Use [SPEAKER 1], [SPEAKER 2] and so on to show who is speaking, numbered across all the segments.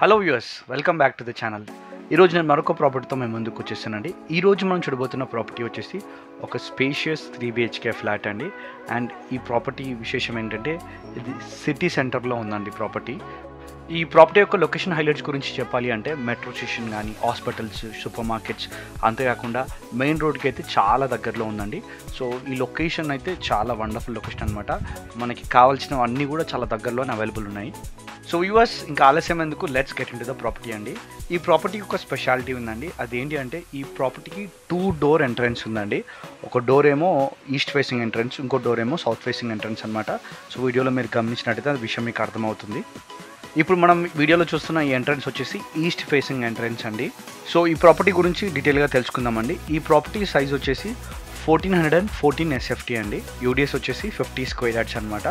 [SPEAKER 1] Hello viewers, welcome back to the channel. ఈరోజు నేను మరొక ప్రాపర్టీతో మేము ముందుకు వచ్చేసానండి. ఈరోజు మనం చూడబోతున్న ప్రాపర్టీ వచ్చేసి ఒక స్పేషియస్ 3 BHK ఫ్లాట్ అండి. అండ్ ఈ ప్రాపర్టీ విశేషం ఏంటంటే ఇది సిటీ సెంటర్లో ఉందండి ప్రాపర్టీ. ఈ ప్రాపర్టీ యొక్క లొకేషన్ హైలైట్స్ గురించి చెప్పాలి అంటే మెట్రో స్టేషన్ కానీ, హాస్పిటల్స్, సూపర్ మార్కెట్స్, అంతేకాకుండా మెయిన్ రోడ్కి అయితే చాలా దగ్గరలో ఉందండి. సో ఈ లొకేషన్ అయితే చాలా వండర్ఫుల్ లొకేషన్ అనమాట. మనకి కావాల్సినవన్నీ కూడా చాలా దగ్గరలోనే అవైలబుల్ ఉన్నాయి. సో వ్యూవర్స్, ఇంకా ఆలస్యం ఎందుకు, let's get in to the property అండి. ఈ ప్రాపర్టీ యొక్క స్పెషాలిటీ ఉందండి. అదేంటి అంటే ఈ ప్రాపర్టీకి 2 డోర్ ఎంట్రన్స్ ఉందండి. ఒక డోర్ ఏమో ఈస్ట్ ఫేసింగ్ ఎంట్రన్స్, ఇంకో డోర్ ఏమో సౌత్ ఫేసింగ్ ఎంట్రన్స్ అనమాట. సో వీడియోలో మీరు గమనించినట్టయితే అది విషయం మీకు అర్థమవుతుంది. ఇప్పుడు మనం వీడియోలో చూస్తున్న ఈ ఎంట్రన్స్ వచ్చేసి ఈస్ట్ ఫేసింగ్ ఎంట్రన్స్ అండి. సో ఈ ప్రాపర్టీ గురించి డీటెయిల్గా తెలుసుకుందామండి. ఈ ప్రాపర్టీ సైజ్ వచ్చేసి 1414 SFT అండి. యూడిఎస్ వచ్చేసి 50 స్క్వేర్ యార్డ్స్ అనమాట.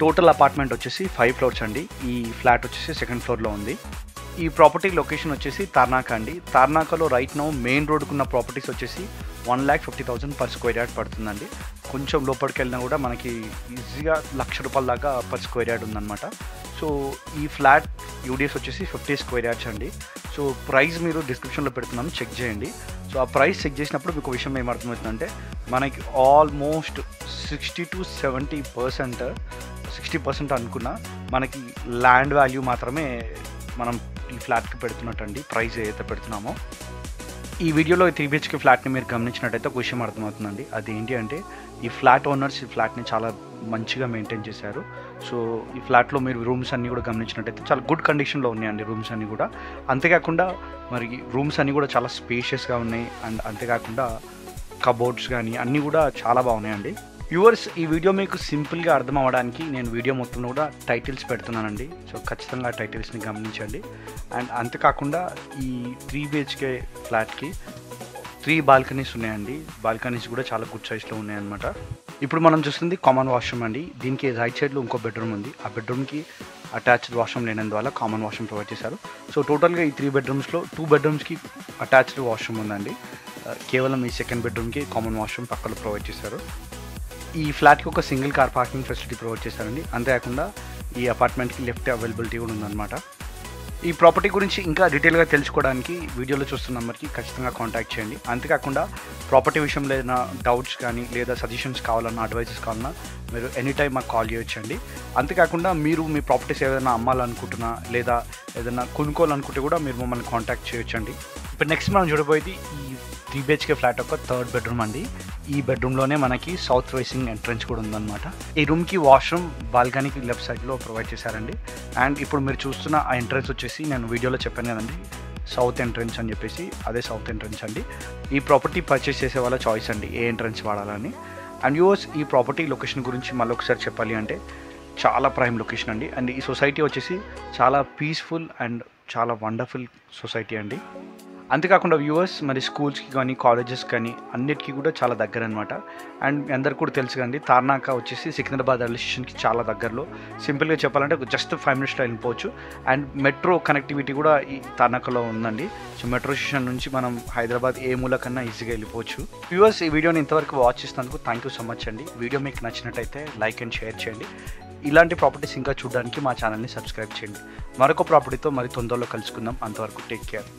[SPEAKER 1] టోటల్ అపార్ట్మెంట్ వచ్చేసి 5 ఫ్లోర్స్ అండి. ఈ ఫ్లాట్ వచ్చేసి సెకండ్ ఫ్లోర్లో ఉంది. ఈ ప్రాపర్టీ లొకేషన్ వచ్చేసి తార్నాక అండి. తార్నాకలో రైట్ నౌ మెయిన్ రోడ్కున్న ప్రాపర్టీస్ వచ్చేసి 1,50,000 పర్ స్క్వేర్ యార్డ్ పడుతుందండి. కొంచెం లోపలికి వెళ్ళినా కూడా మనకి ఈజీగా ₹1,00,000 దాకా పర్ స్క్వేర్ యార్డ్ ఉందన్నమాట. సో ఈ ఫ్లాట్ యూడిఎస్ వచ్చేసి 50 స్క్వేర్ యార్డ్స్ అండి. సో ప్రైస్ మీరు డిస్క్రిప్షన్లో పెడుతున్నాను, చెక్ చేయండి. సో ఆ ప్రైస్ చెక్ చేసినప్పుడు మీకు విషయం ఏమర్థమవుతుందంటే మనకి ఆల్మోస్ట్ 60 to 70%, 60% అనుకున్నా మనకి ల్యాండ్ వాల్యూ మాత్రమే మనం ఈ ఫ్లాట్కి పెడుతున్నట్టండి, ప్రైస్ ఏదైతే పెడుతున్నామో. ఈ వీడియోలో 3 BHK ఫ్లాట్ని మీరు గమనించినట్టయితే ఒక విషయం అర్థమవుతుందండి. అదేంటి అంటే ఈ ఫ్లాట్ ఓనర్స్ ఈ ఫ్లాట్ని చాలా మంచిగా మెయింటైన్ చేశారు. సో ఈ ఫ్లాట్లో మీరు రూమ్స్ అన్నీ కూడా గమనించినట్టయితే చాలా గుడ్ కండిషన్లో ఉన్నాయండి రూమ్స్ అన్నీ కూడా. అంతేకాకుండా మరి రూమ్స్ అన్నీ కూడా చాలా స్పేషియస్గా ఉన్నాయి. అండ్ అంతేకాకుండా కబోర్డ్స్ కానీ అన్నీ కూడా చాలా బాగున్నాయండి. వ్యూవర్స్, ఈ వీడియో మీకు సింపుల్గా అర్థం అవ్వడానికి నేను వీడియో మొత్తంలో కూడా టైటిల్స్ పెడుతున్నానండి. సో ఖచ్చితంగా టైటిల్స్ని గమనించండి. అండ్ అంతేకాకుండా ఈ 3 BHK ఫ్లాట్కి 3 బాల్కనీస్ ఉన్నాయండి. బాల్కనీస్ కూడా చాలా గుడ్ సైజ్లో ఉన్నాయన్నమాట. ఇప్పుడు మనం చూస్తుంది కామన్ వాష్రూమ్ అండి. దీనికి రైట్ సైడ్లో ఇంకో బెడ్రూమ్ ఉంది. ఆ బెడ్రూమ్కి అటాచ్డ్ వాష్రూమ్ లేనందువల్ల కామన్ వాష్రూమ్ ప్రొవైడ్ చేశారు. సో టోటల్గా ఈ 3 బెడ్రూమ్స్లో 2 బెడ్రూమ్స్కి అటాచ్డ్ వాష్రూమ్ ఉందండి. కేవలం ఈ సెకండ్ బెడ్రూమ్కి కామన్ వాష్రూమ్ పక్కలో ప్రొవైడ్ చేశారు. ఈ ఫ్లాట్కి ఒక single car parking facility provide చేశారండి. అంతేకాకుండా ఈ అపార్ట్మెంట్కి లిఫ్ట్ అవైలబిలిటీ కూడా ఉందన్నమాట. ఈ ప్రాపర్టీ గురించి ఇంకా డీటెయిల్గా తెలుసుకోవడానికి వీడియోలో చూస్తున్న నెంబర్కి ఖచ్చితంగా కాంటాక్ట్ చేయండి. అంతేకాకుండా ప్రాపర్టీ విషయంలో ఏదైనా డౌట్స్ కానీ లేదా సజెషన్స్ కావాలన్నా, అడ్వైజెస్ కావాలన్నా మీరు ఎనీ టైం మాకు కాల్ చేయొచ్చండి. అంతేకాకుండా మీరు మీ ప్రాపర్టీస్ ఏదైనా అమ్మాలనుకుంటున్నా లేదా ఏదైనా కొనుక్కోవాలనుకుంటే కూడా మీరు మమ్మల్ని కాంటాక్ట్ చేయొచ్చండి. ఇప్పుడు నెక్స్ట్ మనం చూడబోయేది ఈ 3 BHK ఫ్లాట్ యొక్క 3rd బెడ్రూమ్ అండి. ఈ బెడ్రూమ్లోనే మనకి సౌత్ ఫేసింగ్ ఎంట్రన్స్ కూడా ఉందన్నమాట. ఈ రూమ్కి వాష్రూమ్ బాల్కనీకి లెఫ్ట్ సైడ్లో ప్రొవైడ్ చేశారండి. అండ్ ఇప్పుడు మీరు చూస్తున్న ఆ ఎంట్రన్స్ వచ్చేసి నేను వీడియోలో చెప్పాను కదండి, సౌత్ ఎంట్రన్స్ అని చెప్పేసి, అదే సౌత్ ఎంట్రన్స్ అండి. ఈ ప్రాపర్టీ పర్చేస్ చేసే వాళ్ళ చాయిస్ అండి ఏ ఎంట్రన్స్ వాడాలని. అండ్ యూవర్స్, ఈ ప్రాపర్టీ లొకేషన్ గురించి మళ్ళీ ఒకసారి చెప్పాలి అంటే చాలా ప్రైమ్ లొకేషన్ అండి. అండ్ ఈ సొసైటీ వచ్చేసి చాలా పీస్ఫుల్ అండ్ చాలా వండర్ఫుల్ సొసైటీ అండి. అంతేకాకుండా వ్యూవర్స్, మరి స్కూల్స్కి కానీ కాలేజెస్ కానీ అన్నిటికీ కూడా చాలా దగ్గర అనమాట. అండ్ మీ అందరికీ కూడా తెలుసు కండి, తార్నాక వచ్చేసి సికింద్రాబాద్ రైల్వే స్టేషన్కి చాలా దగ్గరలో. సింపుల్గా చెప్పాలంటే జస్ట్ 5 minutesలో వెళ్ళిపోవచ్చు. అండ్ మెట్రో కనెక్టివిటీ కూడా ఈ తార్నాకలో ఉందండి. సో మెట్రో స్టేషన్ నుంచి మనం హైదరాబాద్ ఏ మూలకన్నా ఈజీగా వెళ్ళిపోవచ్చు. వ్యూవర్స్, ఈ వీడియోని ఇంతవరకు వాచ్ చేసినందుకు థ్యాంక్ యూ సో మచ్ అండి. వీడియో మీకు నచ్చినట్టయితే లైక్ అండ్ షేర్ చేయండి. ఇలాంటి ప్రాపర్టీస్ ఇంకా చూడడానికి మా ఛానల్ని సబ్స్క్రైబ్ చేయండి. మరొక ప్రాపర్టీతో మరి తొందరలో కలుసుకుందాం. అంతవరకు టేక్ కేర్.